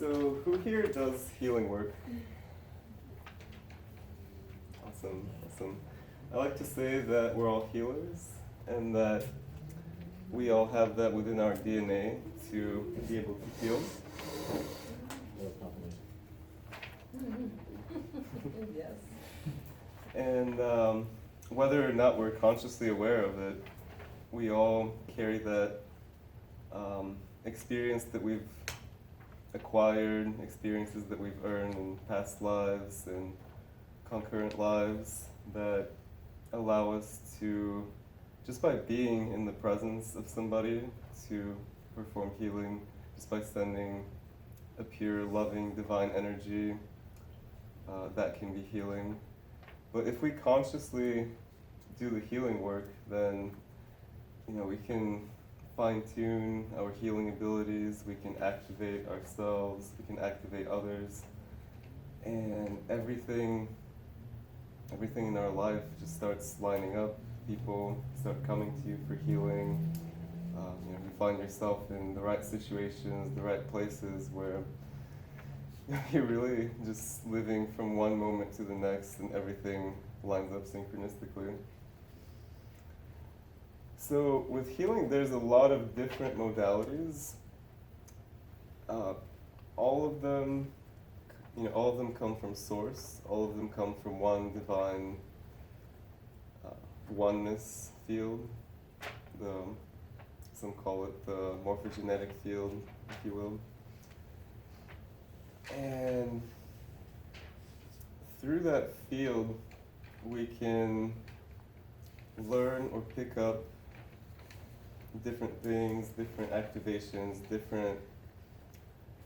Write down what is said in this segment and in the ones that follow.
So, who here does healing work? Awesome, awesome. I like to say that we're all healers and that we all have that within our DNA to be able to heal. Yes. And whether or not we're consciously aware of it, we all carry that experience that we've acquired, experiences that we've earned in past lives and concurrent lives that allow us to, just by being in the presence of somebody, to perform healing, just by sending a pure, loving, divine energy, that can be healing. But if we consciously do the healing work, then we can fine-tune our healing abilities, we can activate ourselves, we can activate others, and everything in our life just starts lining up. People start coming to you for healing. You find yourself in the right situations, the right places where you're really just living from one moment to the next and everything lines up synchronistically. So with healing, there's a lot of different modalities. All of them come from source. All of them come from one divine oneness field. Some call it the morphogenetic field, if you will. And through that field, we can learn or pick up different things, different activations, different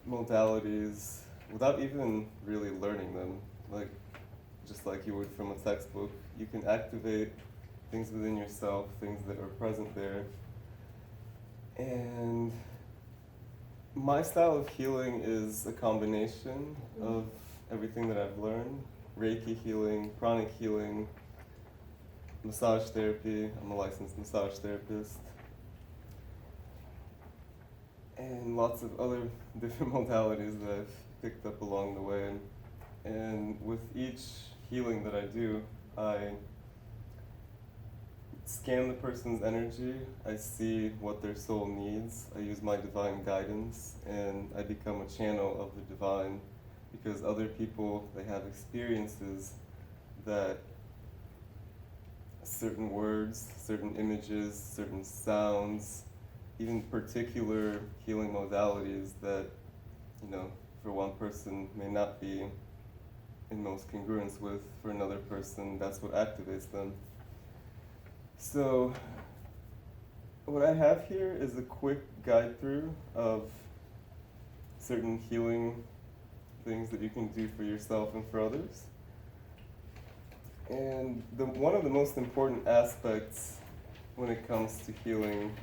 modalities without even really learning them. Just like you would from a textbook, you can activate things within yourself, things that are present there. And my style of healing is a combination of everything that I've learned: Reiki healing, pranic healing, massage therapy. I'm a licensed massage therapist. And lots of other different modalities that I've picked up along the way. And with each healing that I do, I scan the person's energy, I see what their soul needs, I use my divine guidance, and I become a channel of the divine, because other people, they have experiences that certain words, certain images, certain sounds, even particular healing modalities that, for one person may not be in most congruence with, for another person, that's what activates them. So, what I have here is a quick guide through of certain healing things that you can do for yourself and for others. And one of the most important aspects when it comes to healing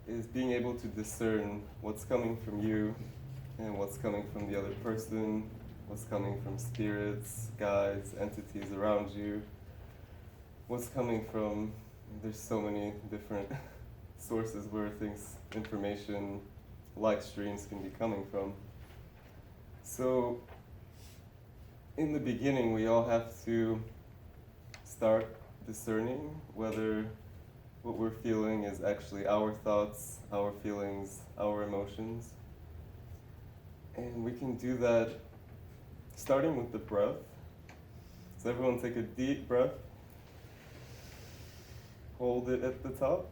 is being able to discern what's coming from you and what's coming from the other person, what's coming from spirits, guides, entities around you, what's coming from, there's so many different sources where information, light streams can be coming from. So, in the beginning, we all have to start discerning whether what we're feeling is actually our thoughts, our feelings, our emotions. And we can do that starting with the breath. So everyone take a deep breath. Hold it at the top.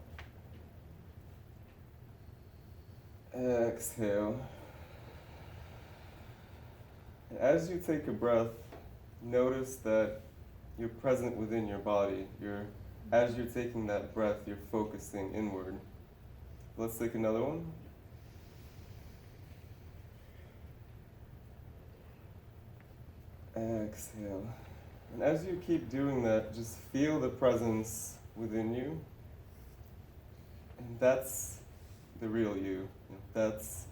Exhale. And as you take a breath, notice that you're present within your body. As you're taking that breath, you're focusing inward. Let's take another one. Exhale. And as you keep doing that, just feel the presence within you. And that's the real you. That's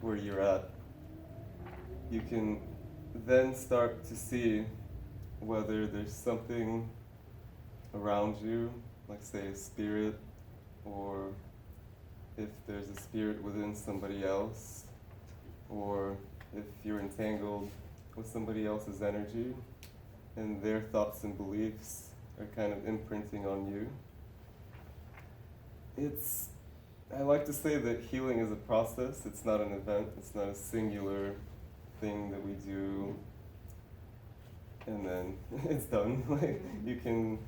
where you're at. You can then start to see whether there's something around you, like say a spirit, or if there's a spirit within somebody else, or if you're entangled with somebody else's energy and their thoughts and beliefs are kind of imprinting on you. I like to say that healing is a process, it's not an event, it's not a singular thing that we do and then it's done. Like you can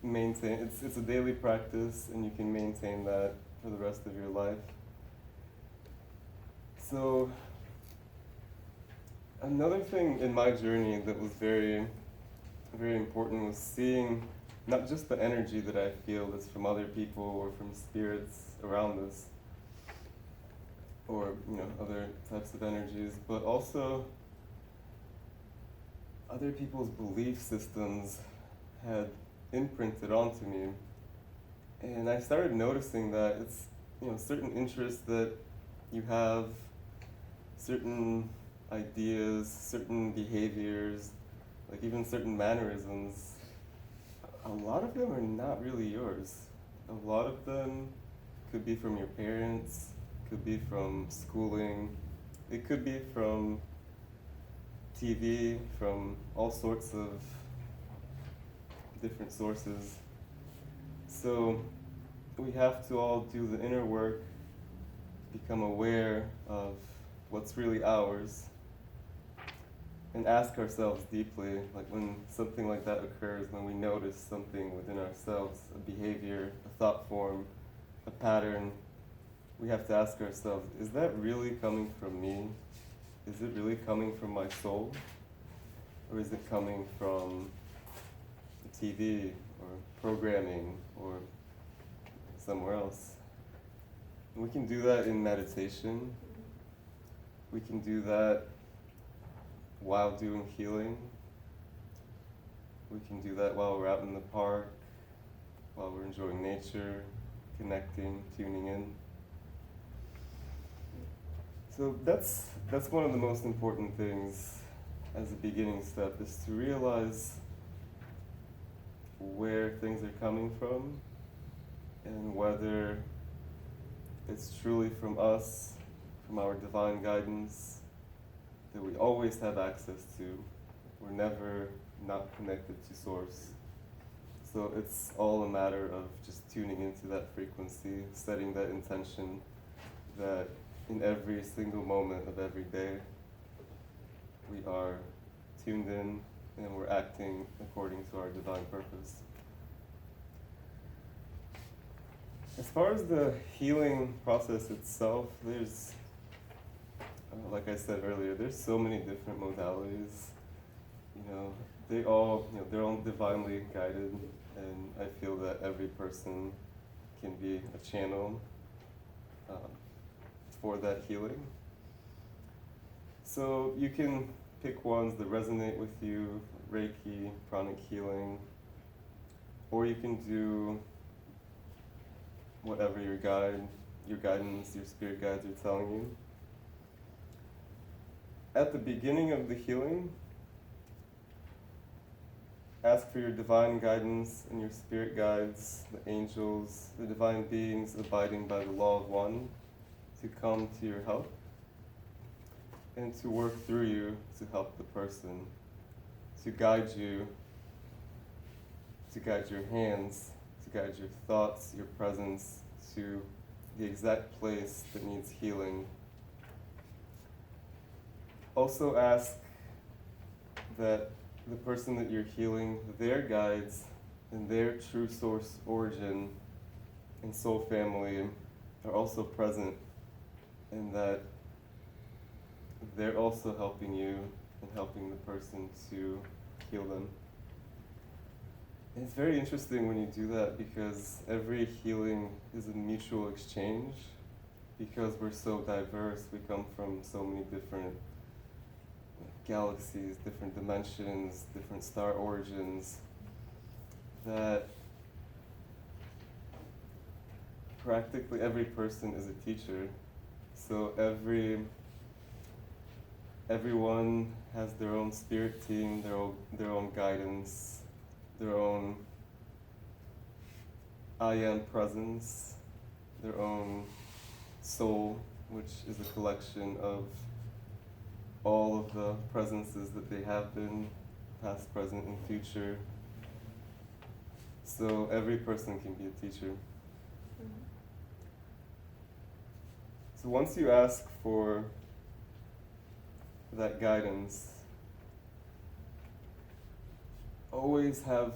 maintain, it's a daily practice and you can maintain that for the rest of your life. So another thing in my journey that was very, very important was seeing not just the energy that I feel that's from other people or from spirits around us, or other types of energies, but also other people's belief systems had imprinted onto me. And I started noticing that it's certain interests that you have, certain ideas, certain behaviors, like even certain mannerisms, a lot of them are not really yours. A lot of them could be from your parents, could be from schooling, it could be from TV, from all sorts of different sources. So we have to all do the inner work, become aware of what's really ours, and ask ourselves deeply, like when something like that occurs, when we notice something within ourselves, a behavior, a thought form, a pattern, we have to ask ourselves, is that really coming from me? Is it really coming from my soul? Or is it coming from the TV or programming or somewhere else? And we can do that in meditation. We can do that while doing healing. We can do that while we're out in the park, while we're enjoying nature, connecting, tuning in. So that's one of the most important things as a beginning step, is to realize where things are coming from and whether it's truly from us, from our divine guidance that we always have access to. We're never not connected to Source. So it's all a matter of just tuning into that frequency, setting that intention that in every single moment of every day, we are tuned in and we're acting according to our divine purpose. As far as the healing process itself, there's, like I said earlier, there's so many different modalities. They're all divinely guided, and I feel that every person can be a channel for that healing. So you can pick ones that resonate with you, Reiki, pranic healing, or you can do whatever your guidance, your spirit guides are telling you. At the beginning of the healing, ask for your divine guidance and your spirit guides, the angels, the divine beings abiding by the law of one, to come to your help and to work through you to help the person, to guide you, to guide your hands, to guide your thoughts, your presence to the exact place that needs healing. Also ask that the person that you're healing, their guides and their true source origin and soul family are also present, and that they're also helping you and helping the person to heal them. And it's very interesting when you do that, because every healing is a mutual exchange, because we're so diverse. We come from so many different galaxies, different dimensions, different star origins, that practically every person is a teacher. So everyone has their own spirit team, their own guidance, their own I am presence, their own soul, which is a collection of all of the presences that they have been, past, present, and future. So every person can be a teacher. So once you ask for that guidance, always have,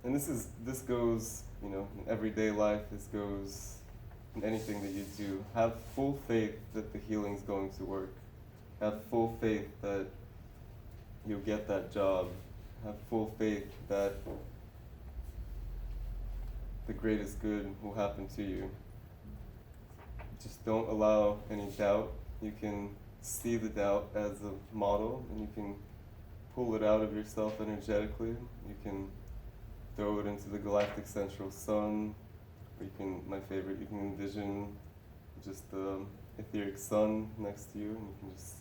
and this goes, in everyday life, this goes in anything that you do, have full faith that the healing's going to work. Have full faith that you'll get that job. Have full faith that the greatest good will happen to you. Just don't allow any doubt. You can see the doubt as a model, and you can pull it out of yourself energetically. You can throw it into the galactic central sun. Or you can, my favorite, you can envision just the etheric sun next to you, and you can just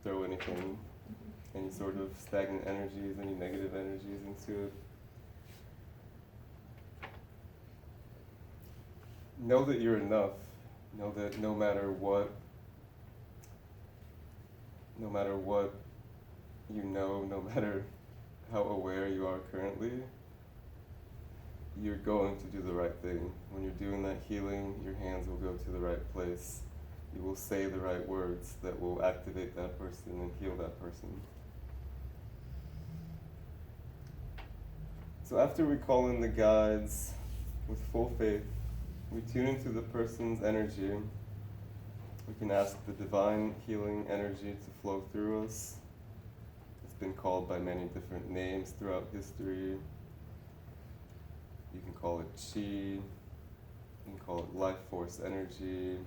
throw anything, any sort of stagnant energies, any negative energies into it. Know that you're enough. Know that no matter what you know, no matter how aware you are currently, you're going to do the right thing. When you're doing that healing, your hands will go to the right place. You will say the right words that will activate that person and heal that person. So after we call in the guides with full faith, we tune into the person's energy. We can ask the divine healing energy to flow through us. It's been called by many different names throughout history. You can call it chi, you can call it life force energy,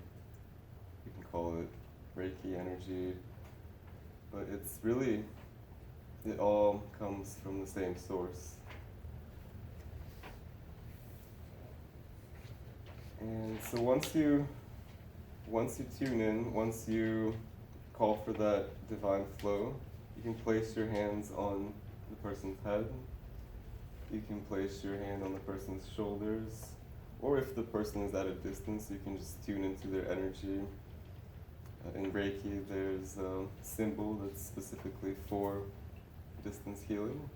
you can call it Reiki energy, but it's really, it all comes from the same source. And so once you tune in, once you call for that divine flow, you can place your hands on the person's head. You can place your hand on the person's shoulders, or if the person is at a distance, you can just tune into their energy. In Reiki, there's a symbol that's specifically for distance healing.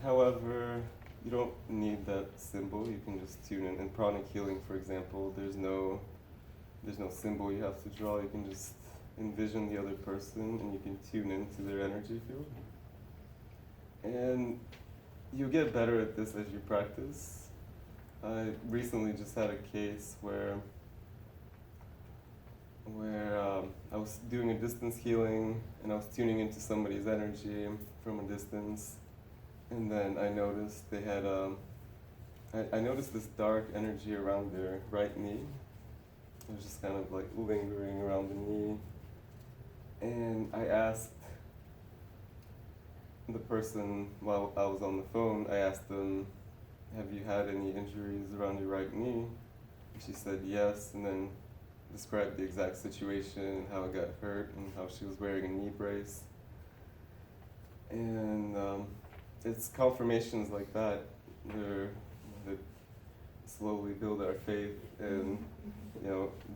However, you don't need that symbol. You can just tune in. In pranic healing, for example, there's no symbol you have to draw. You can just envision the other person, and you can tune into their energy field. And you get better at this as you practice. I recently just had a case where I was doing a distance healing, and I was tuning into somebody's energy from a distance, and then I noticed they had I noticed this dark energy around their right knee. It was just kind of like lingering around the knee, and I asked the person, while I was on the phone, I asked them, have you had any injuries around your right knee? And she said yes, and then described the exact situation and how it got hurt and how she was wearing a knee brace. And it's confirmations like that that slowly build our faith, and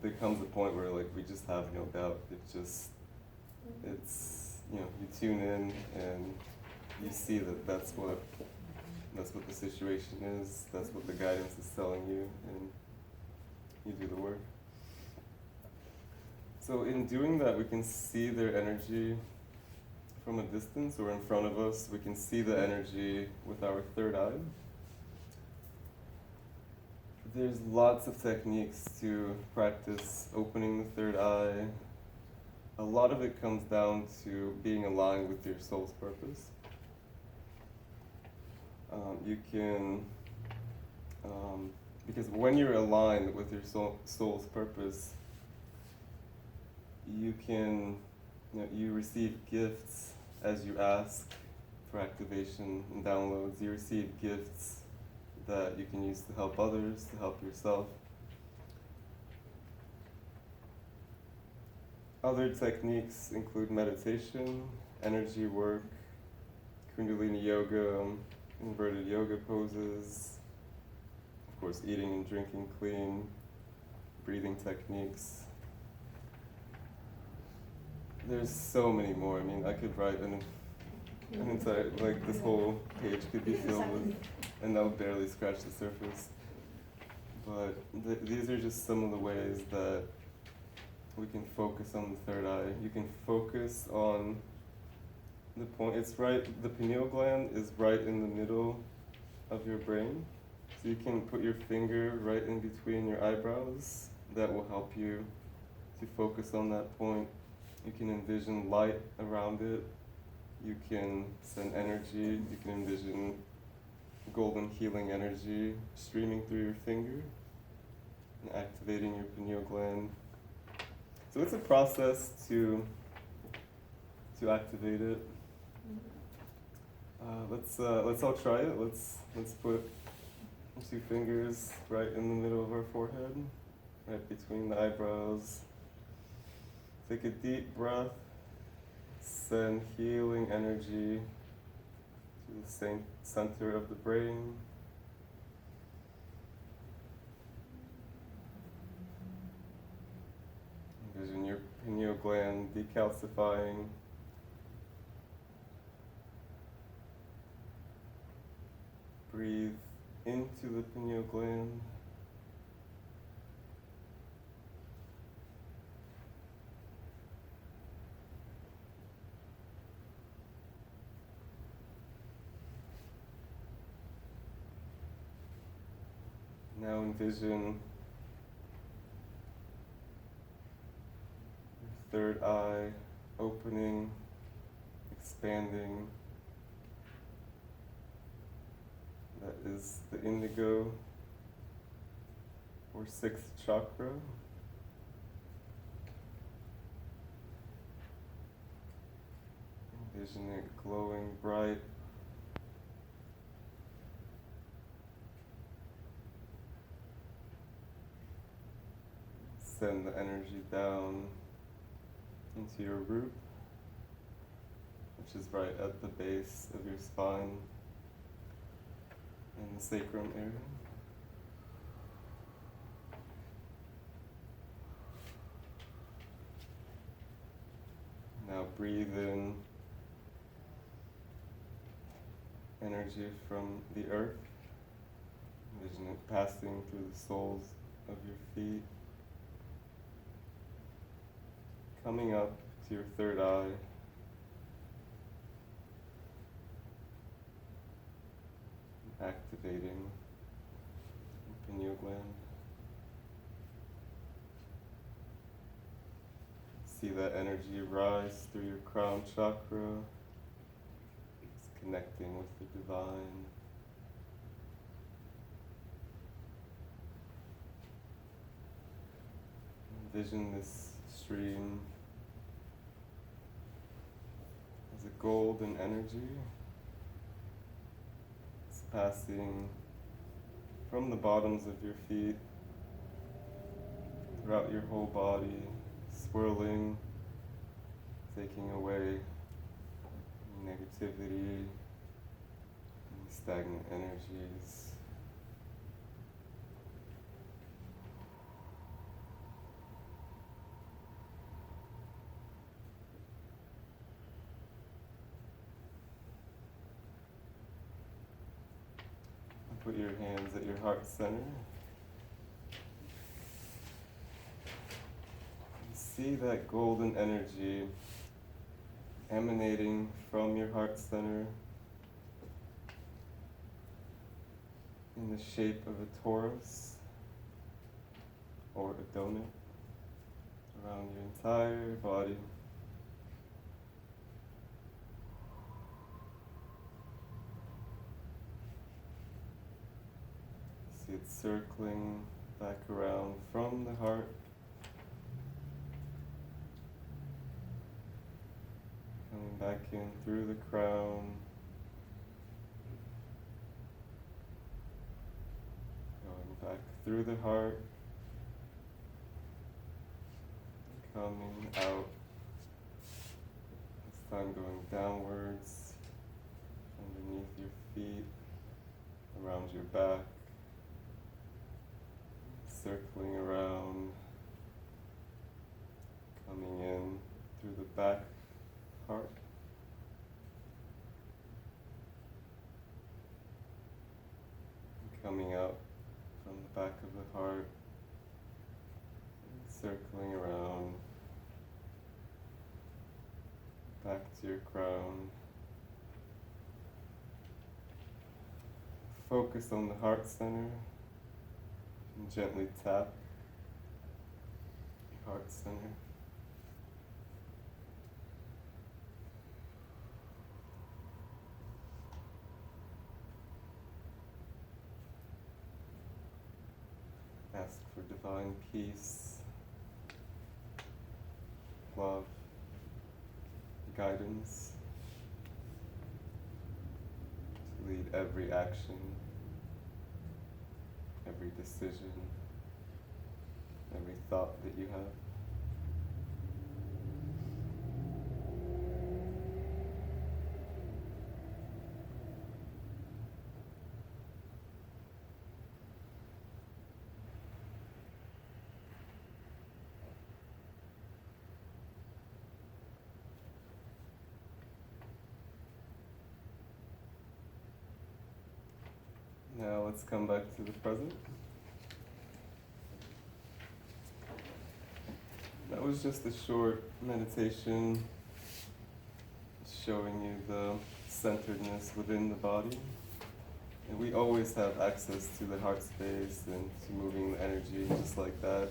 there comes a point where we just have no doubt. It's you tune in and you see that that's what the situation is, that's what the guidance is telling you, and you do the work. So in doing that, we can see their energy from a distance or in front of us. We can see the energy with our third eye. There's lots of techniques to practice opening the third eye. A lot of it comes down to being aligned with your soul's purpose. Because when you're aligned with your soul's purpose, you receive gifts as you ask for activation and downloads. You receive gifts that you can use to help others, to help yourself. Other techniques include meditation, energy work, Kundalini yoga, inverted yoga poses, of course eating and drinking clean, breathing techniques. there's so many more. I mean, I could write an entire, like this whole page could be filled with, and that would barely scratch the surface. But these are just some of the ways that we can focus on the third eye. You can focus on the point. It's right, the pineal gland is right in the middle of your brain. So you can put your finger right in between your eyebrows. That will help you to focus on that point. You can envision light around it. You can send energy. You can envision golden healing energy streaming through your finger and activating your pineal gland. So it's a process to activate it. Let's all try it. Let's put 2 fingers right in the middle of our forehead, right between the eyebrows. Take a deep breath. Send healing energy to the same center of the brain. Envision your pineal gland decalcifying. Breathe into the pineal gland. Now envision your third eye opening, expanding. That is the indigo or 6th chakra. Envision it glowing bright. Send the energy down into your root, which is right at the base of your spine in the sacrum area. Now breathe in energy from the earth. Envision it passing through the soles of your feet, coming up to your third eye. Activating the pineal gland. See that energy rise through your crown chakra. It's connecting with the divine. Envision this stream as a golden energy. Passing from the bottoms of your feet throughout your whole body, swirling, taking away negativity, and stagnant energies. Put your hands at your heart center. See that golden energy emanating from your heart center in the shape of a torus or a donut around your entire body. See it circling back around from the heart, coming back in through the crown, going back through the heart, coming out, this time going downwards, underneath your feet, around your back, circling around, coming in through the back heart. Coming out from the back of the heart, circling around, back to your crown. Focus on the heart center and gently tap your heart center. Ask for divine peace, love, guidance to lead every action, every decision, every thought that you have. Now let's come back to the present. That was just a short meditation showing you the centeredness within the body. And we always have access to the heart space and to moving the energy just like that.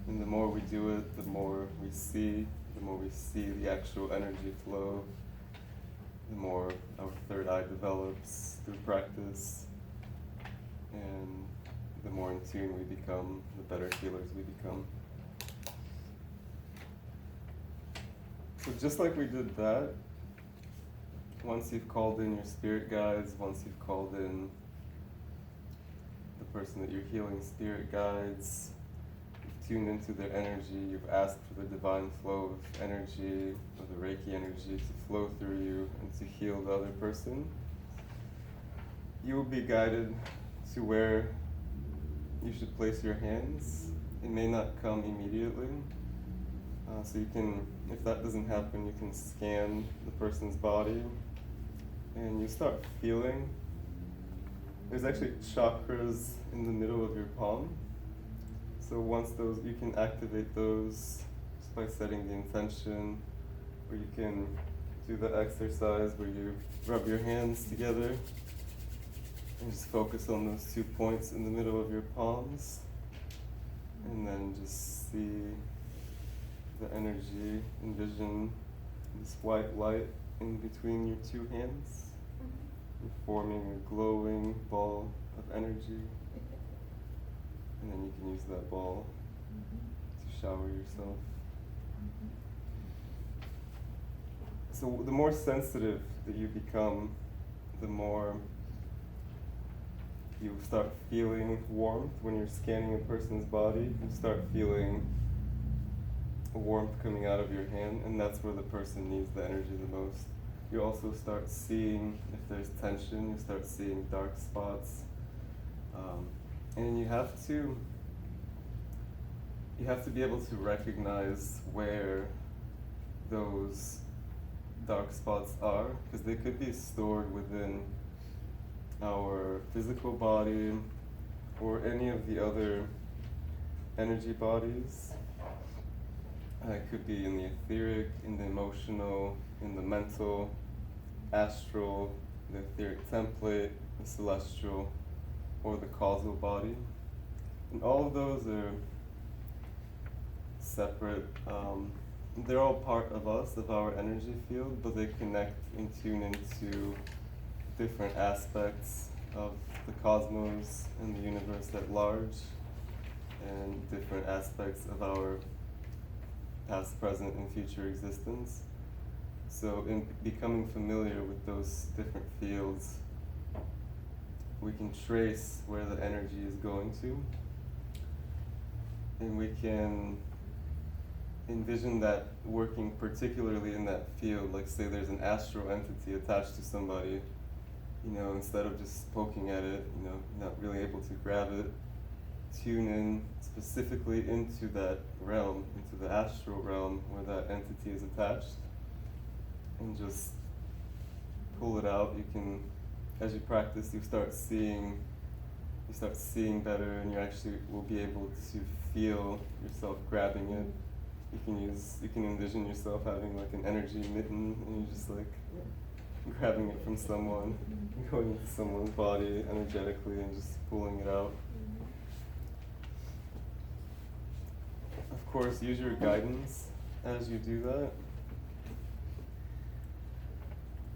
And the more we do it, the more we see the actual energy flow, the more our third eye develops through practice. And the more in tune we become, the better healers we become. So just like we did that, once you've called in your spirit guides, once you've called in the person that you're healing spirit guides, you've tuned into their energy, you've asked for the divine flow of energy, of the Reiki energy to flow through you and to heal the other person, you will be guided to where you should place your hands. It may not come immediately. So you can, if that doesn't happen, you can scan the person's body and you start feeling. There's actually chakras in the middle of your palm. So once those, you can activate those just by setting the intention, or you can do the exercise where you rub your hands together and just focus on those 2 points in the middle of your palms, and then just see the energy, envision this white light in between your 2 hands, forming a glowing ball of energy, and then you can use that ball to shower yourself. So the more sensitive that you become, the more you start feeling warmth when you're scanning a person's body. You start feeling a warmth coming out of your hand, and that's where the person needs the energy the most. You also start seeing if there's tension, you start seeing dark spots. And you have to be able to recognize where those dark spots are, because they could be stored within our physical body or any of the other energy bodies. It could be in the etheric, in the emotional, in the mental, astral, the etheric template, the celestial, or the causal body. And all of those are separate. They're all part of us, of our energy field, but they connect and tune into different aspects of the cosmos and the universe at large, and different aspects of our past, present, and future existence. So in becoming familiar with those different fields, we can trace where the energy is going to, and we can envision that working particularly in that field. Like, say there's an astral entity attached to somebody, instead of just poking at it, not really able to grab it, tune in specifically into that realm, into the astral realm where that entity is attached, and just pull it out. You can, as you practice, you start seeing better, and you actually will be able to feel yourself grabbing it. You can envision yourself having like an energy mitten, and you're just like grabbing it from someone, going into someone's body energetically and just pulling it out. Of course, use your guidance as you do that.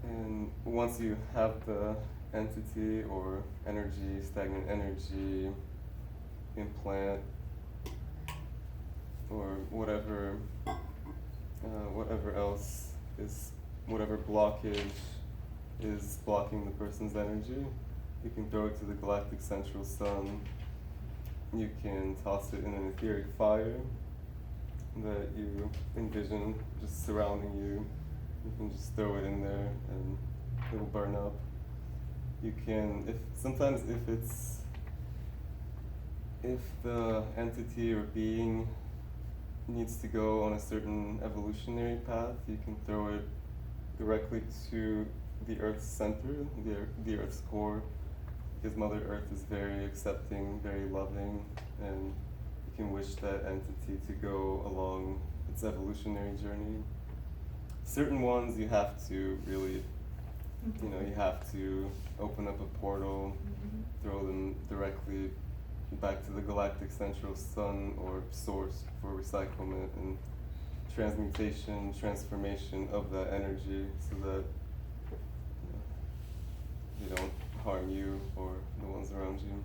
And once you have the entity or energy, stagnant energy, implant, or whatever else is, whatever blockage is blocking the person's energy, you can throw it to the galactic central sun. You can toss it in an etheric fire that you envision just surrounding you. You can just throw it in there and it will burn up. You can, if the entity or being needs to go on a certain evolutionary path, you can throw it directly to the Earth's center, the Earth's core, because Mother Earth is very accepting, very loving, and you can wish that entity to go along its evolutionary journey. Certain ones you have to really, you have to open up a portal, throw them directly back to the galactic central sun or source for recyclement and transmutation, transformation of that energy so that they don't harm you or the ones around you.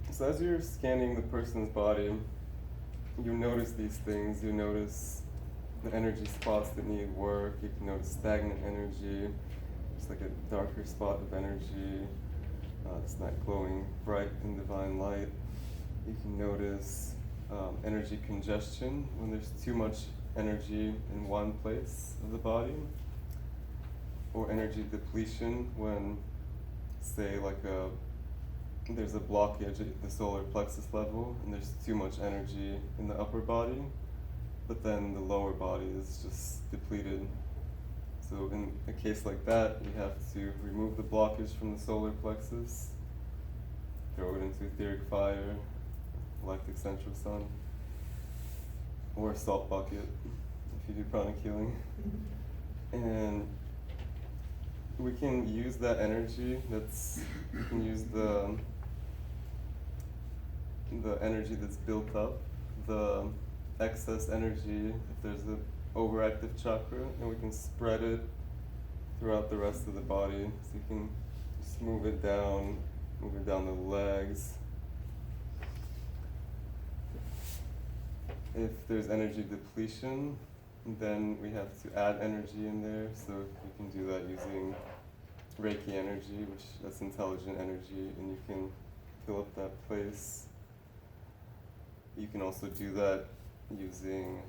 And so as you're scanning the person's body, you notice these things. You notice the energy spots that need work. You can notice stagnant energy. It's like a darker spot of energy. It's not glowing bright in divine light. You can notice energy congestion when there's too much energy in one place of the body, or energy depletion when, say, there's a blockage at the solar plexus level and there's too much energy in the upper body, but then the lower body is just depleted. So in a case like that, you have to remove the blockage from the solar plexus, throw it into etheric fire, galactic central sun, or a salt bucket if you do pranic healing. And we can use that energy, we can use the energy that's built up, the excess energy, if there's an overactive chakra, and we can spread it throughout the rest of the body. So you can just move it down the legs. If there's energy depletion, then we have to add energy in there. So you can do that using Reiki energy, that's intelligent energy, and you can fill up that place. You can also do that using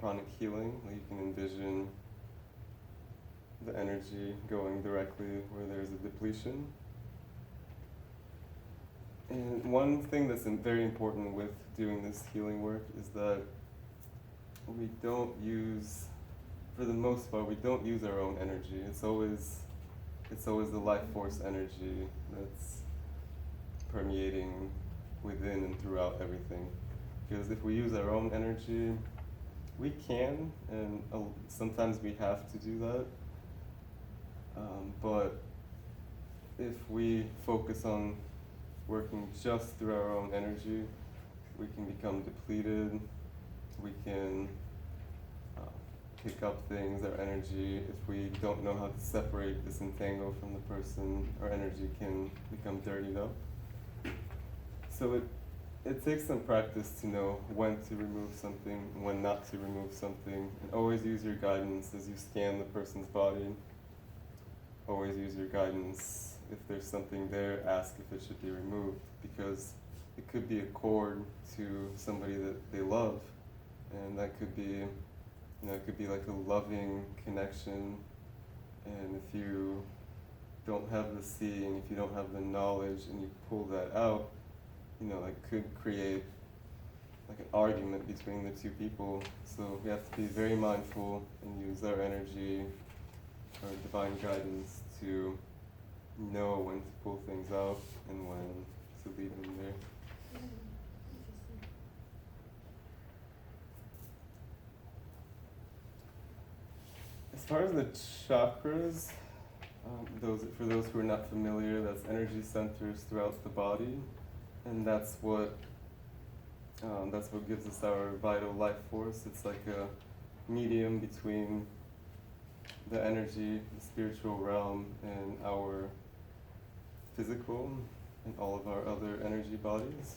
pranic healing. You can envision the energy going directly where there's a depletion. And one thing that's very important with doing this healing work is that we don't use, for the most part, we don't use our own energy. It's always the life force energy that's permeating within and throughout everything. Because if we use our own energy, we can, and sometimes we have to do that. But if we focus on working just through our own energy, we can become depleted. We can pick up things, our energy. If we don't know how to separate, disentangle from the person, our energy can become dirtied up. So it takes some practice to know when to remove something and when not to remove something. And always use your guidance as you scan the person's body. Always use your guidance. If there's something there, ask if it should be removed, because it could be a cord to somebody that they love, and that could be It could be like a loving connection, and if you don't have the seeing, if you don't have the knowledge, and you pull that out, could create like an argument between the two people. So we have to be very mindful and use our energy, our divine guidance to know when to pull things out and when to leave them there. As far as the chakras, for those who are not familiar, that's energy centers throughout the body, and that's what gives us our vital life force. It's like a medium between the energy, the spiritual realm, and our physical and all of our other energy bodies.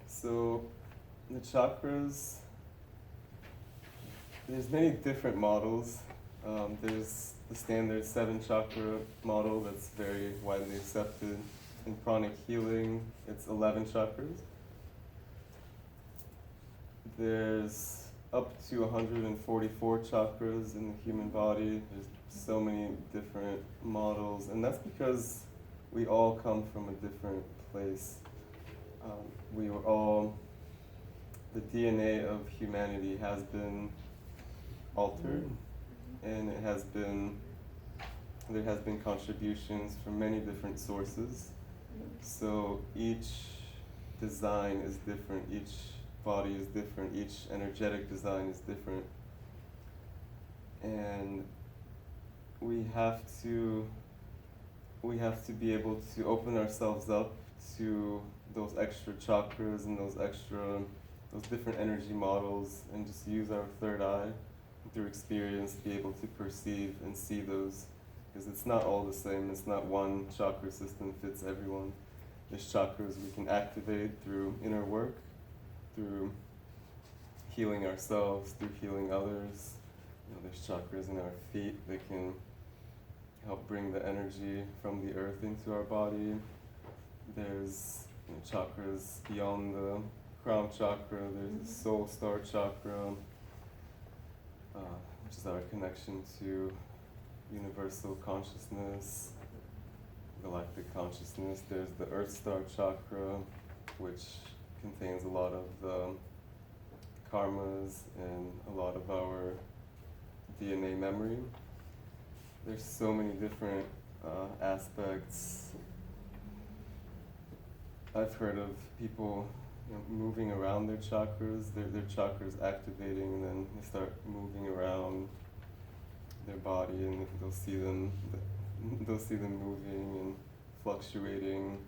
So the chakras, there's many different models. There's the standard 7 chakra model that's very widely accepted. In pranic healing, it's 11 chakras. There's up to 144 chakras in the human body. There's so many different models, and that's because we all come from a different place. We were all, the DNA of humanity has been altered, and there has been contributions from many different sources. So each design is different, each body is different, each energetic design is different. And we have to be able to open ourselves up to those extra chakras and those different energy models, and just use our third eye through experience to be able to perceive and see those, because it's not all the same. It's not one chakra system fits everyone. There's chakras we can activate through inner work, through healing ourselves, through healing others. There's chakras in our feet that can help bring the energy from the earth into our body. There's chakras beyond the crown chakra. There's the soul star chakra, which is our connection to universal consciousness, galactic consciousness. There's the earth star chakra, which contains a lot of the karmas and a lot of our DNA memory. There's so many different aspects. I've heard of people moving around their chakras, their chakras activating, and then they start moving around their body, and they'll see them moving and fluctuating.